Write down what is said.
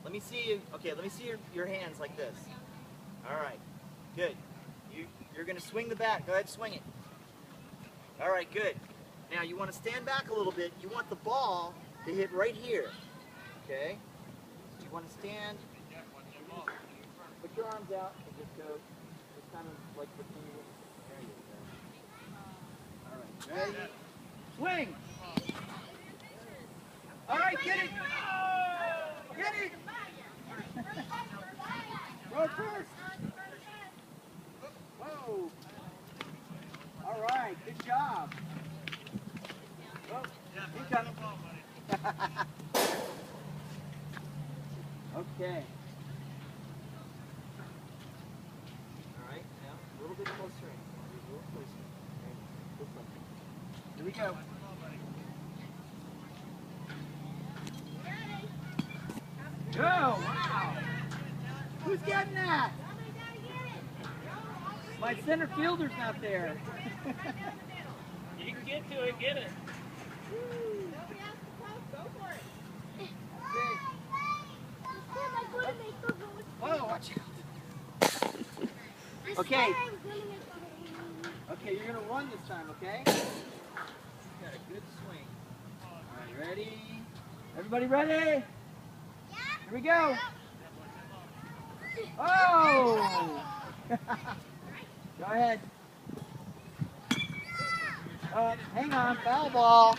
Let me see you. Okay, let me see your hands like this. All right, good. You're going to swing the bat. Go ahead, swing it. All right, good. Now you want to stand back a little bit. You want the ball to hit right here. Okay? You want to stand. Put your arms out and just go. Just kind of like between you. There you go. All right, ready? Swing! All right, get it! Get it! Go first! Whoa! All right, good job. Oh, keep coming. Okay. All right, now a little bit closer in. A little closer. Okay, here we go. Oh, wow! Who's getting that? My center fielder's not there. You can get to it, get it. Go for it. Whoa, watch out. Okay. Okay, you're going to run this time, okay? You got a good swing. All right, ready? Everybody ready? Here we go. Oh! Go ahead. Hang on, foul ball.